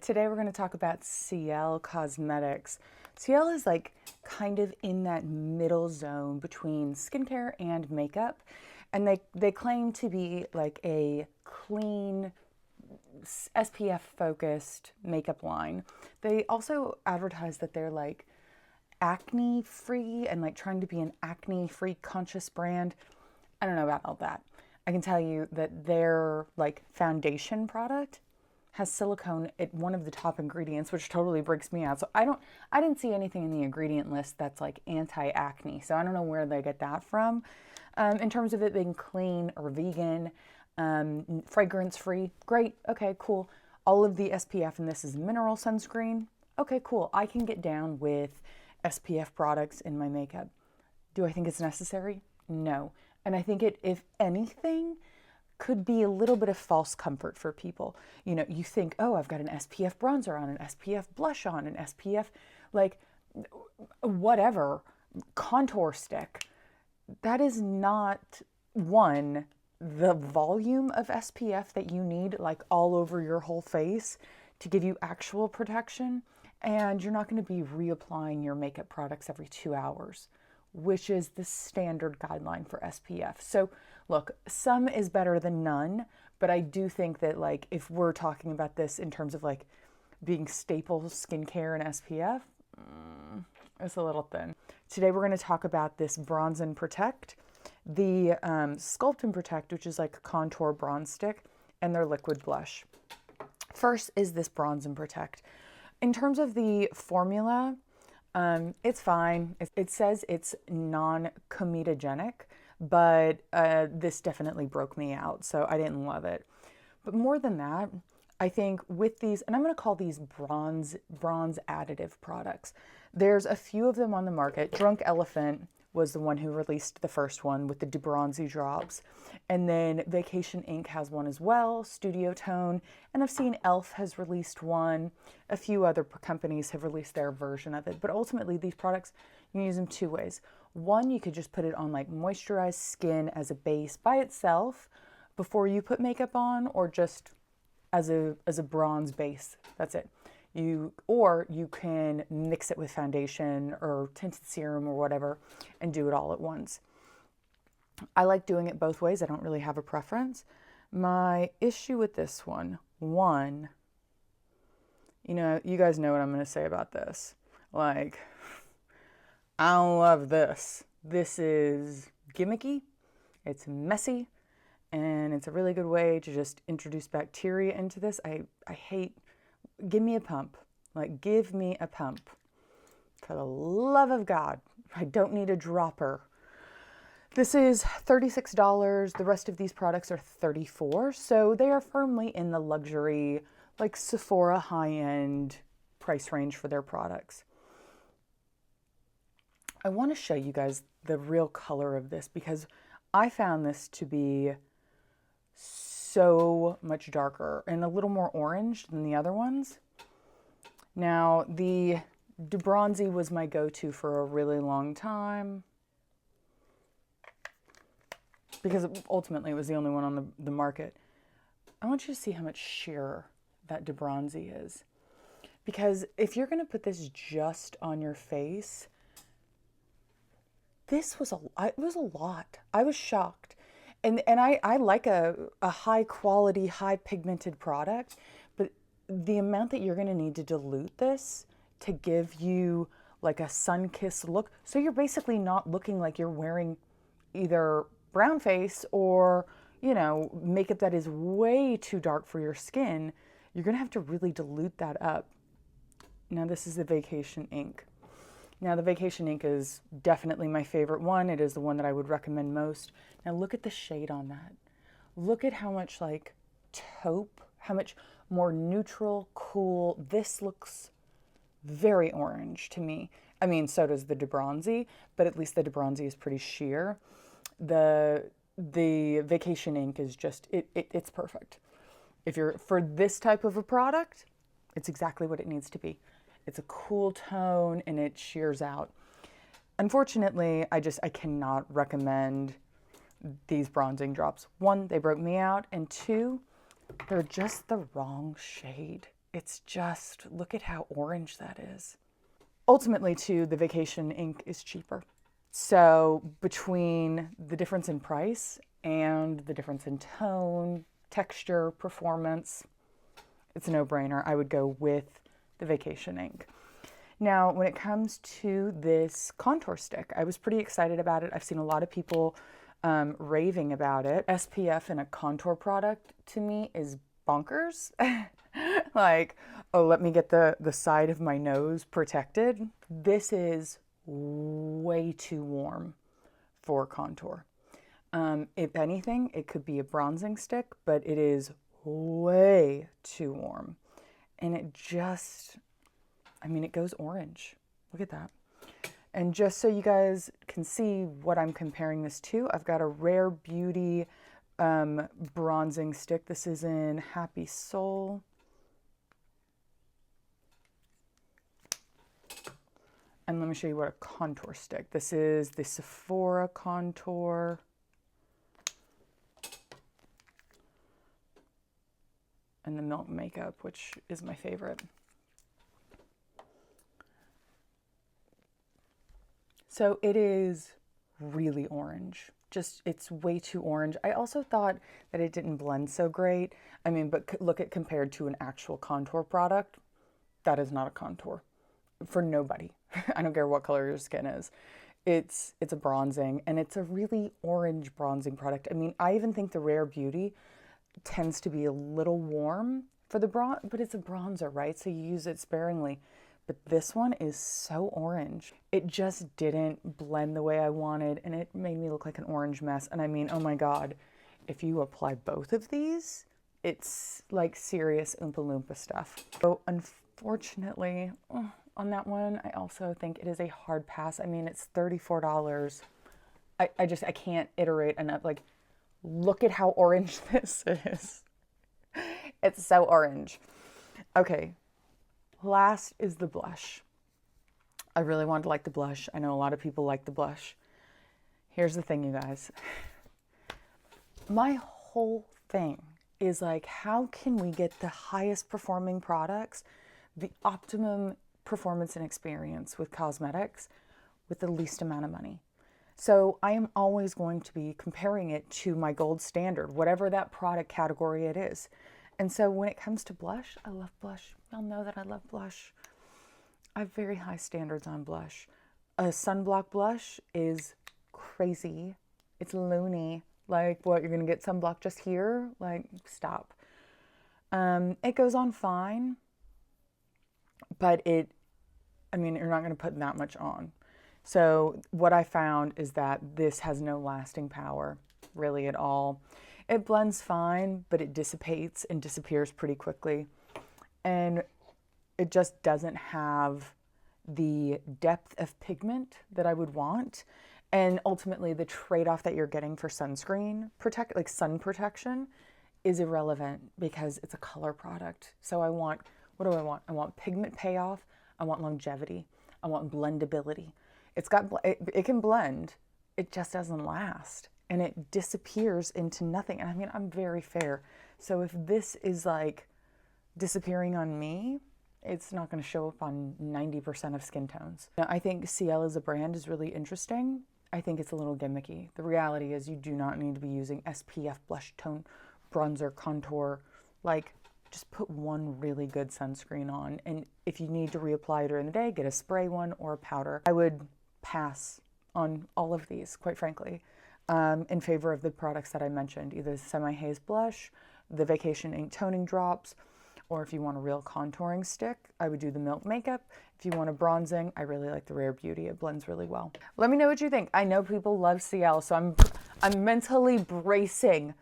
Today we're going to talk about CIELE Cosmetics. CIELE is like kind of in that middle zone between skincare and makeup, and they claim to be like a clean, SPF focused makeup line. They also advertise that they're like acne free and like trying to be an acne free conscious brand. I don't know about all that. I can tell you that their like foundation product has silicone at one of the top ingredients, which totally breaks me out. So I didn't see anything in the ingredient list that's like anti-acne. So I don't know where they get that from. In terms of it being clean or vegan, fragrance free, great. Okay, cool. All of the SPF in this is mineral sunscreen. Okay, cool. I can get down with SPF products in my makeup. Do I think it's necessary? No. And I think it, if anything, could be a little bit of false comfort for people. You know, you think, oh, I've got an SPF bronzer on, an SPF blush on, an SPF, like, whatever, contour stick. That is not, one, the volume of SPF that you need, like, all over your whole face to give you actual protection. And you're not going to be reapplying your makeup products every 2 hours, which is the standard guideline for SPF. So look, some is better than none, but I do think that like if we're talking about this in terms of like being staple skincare and SPF, it's a little thin. Today we're going to talk about this Bronze and Protect, the Sculpt and Protect, which is like a contour bronze stick, and their liquid blush. First is this Bronze and Protect. In terms of the formula, it's fine. It says it's non-comedogenic, but this definitely broke me out, so I didn't love it. But more than that, I think with these, and I'm going to call these bronze additive products. There's a few of them on the market. Drunk Elephant was the one who released the first one with the DeBronzi drops. And then Vacation Inc. has one as well, Studio Tone. And I've seen e.l.f. has released one. A few other companies have released their version of it. But ultimately, these products, you can use them two ways. One, you could just put it on like moisturized skin as a base by itself before you put makeup on, or just as a bronze base. That's it. Or you can mix it with foundation or tinted serum or whatever and do it all at once. I like doing it both ways. I don't really have a preference. My issue with this one, you know, you guys know what I'm going to say about this. Like, I don't love this. This is gimmicky, it's messy, and it's a really good way to just introduce bacteria into this. I hate, give me a pump. Like, give me a pump. For the love of God, I don't need a dropper. This is $36. The rest of these products are $34. So they are firmly in the luxury, like Sephora high-end price range for their products. I want to show you guys the real color of this because I found this to be so much darker and a little more orange than the other ones. Now, the DeBronzi was my go-to for a really long time because ultimately it was the only one on the market. I want you to see how much sheerer that DeBronzi is. Because if you're going to put this just on your face, this was it was a lot. I was shocked. And I like a high quality, high pigmented product, but the amount that you're going to need to dilute this to give you like a sun-kissed look. So you're basically not looking like you're wearing either brown face or, you know, makeup that is way too dark for your skin. You're going to have to really dilute that up. Now this is the Vacation Inc. Now the Vacation Inc. is definitely my favorite one. It is the one that I would recommend most. Now look at the shade on that. Look at how much like taupe, how much more neutral, cool. This looks very orange to me. I mean, so does the DeBronzi, but at least the DeBronzi is pretty sheer. The Vacation Inc. is just, it's perfect. If you're, for this type of a product, it's exactly what it needs to be. It's a cool tone and it shears out. Unfortunately, I cannot recommend these bronzing drops. One, they broke me out, and two, they're just the wrong shade. it's just, look at how orange that is. Ultimately, too, the Vacation ink is cheaper. So between the difference in price and the difference in tone, texture, performance, it's a no-brainer. I would go with the Vacation ink. Now, when it comes to this contour stick, I was pretty excited about it. I've seen a lot of people raving about it. SPF in a contour product, to me, is bonkers. Like, oh, let me get the side of my nose protected. This is way too warm for contour. If anything, it could be a bronzing stick, but it is way too warm. And it just, I mean, it goes orange. Look at that. And just so you guys can see what I'm comparing this to, I've got a Rare Beauty bronzing stick. This is in Happy Soul. And let me show you what a contour stick. This is the Sephora contour. And the Milk Makeup, which is my favorite. So it is really orange. Just, it's way too orange. I also thought that it didn't blend so great. I mean, but look at compared to an actual contour product, that is not a contour for nobody. I don't care what color your skin is. It's a bronzing, and it's a really orange bronzing product. I mean, I even think the Rare Beauty tends to be a little warm for the bronze, but it's a bronzer, right? So you use it sparingly. But this one is so orange. It just didn't blend the way I wanted, and it made me look like an orange mess. And I mean, oh my God, if you apply both of these, it's like serious Oompa Loompa stuff. So unfortunately, on that one, I also think it is a hard pass. I mean, it's $34. I can't iterate enough. Like, look at how orange this is. It's so orange. Okay, last is the blush. I really wanted to like the blush. I know a lot of people like the blush. Here's the thing, you guys. My whole thing is like, how can we get the highest performing products, the optimum performance and experience with cosmetics with the least amount of money? So I am always going to be comparing it to my gold standard, whatever that product category it is. And so when it comes to blush, I love blush. Y'all know that I love blush. I have very high standards on blush. A sunblock blush is crazy. It's loony. Like, what, you're gonna get sunblock just here? Like, stop. It goes on fine, but I mean, you're not gonna put that much on. So what I found is that this has no lasting power, really, at all. It blends fine, but it dissipates and disappears pretty quickly. And it just doesn't have the depth of pigment that I would want. And ultimately, the trade-off that you're getting for sunscreen, like sun protection, is irrelevant because it's a color product. So I want, what do I want? I want pigment payoff. I want longevity. I want blendability. It can blend. It just doesn't last. And it disappears into nothing. And I mean, I'm very fair. So if this is like disappearing on me, it's not going to show up on 90% of skin tones. Now, I think CIELE as a brand is really interesting. I think it's a little gimmicky. The reality is you do not need to be using SPF, blush tone, bronzer, contour. Like, just put one really good sunscreen on. And if you need to reapply during the day, get a spray one or a powder. I would pass on all of these, quite frankly, in favor of the products that I mentioned, either the Semi-Haze Blush, the Vacation Ink Toning Drops, or if you want a real contouring stick, I would do the Milk Makeup. If you want a bronzing, I really like the Rare Beauty. It blends really well. Let me know what you think. I know people love CIELE, so I'm mentally bracing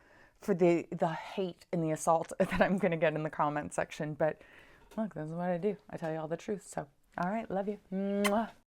for the hate and the assault that I'm gonna get in the comment section. But look, this is what I do. I tell you all the truth. So, all right, love you. Mwah.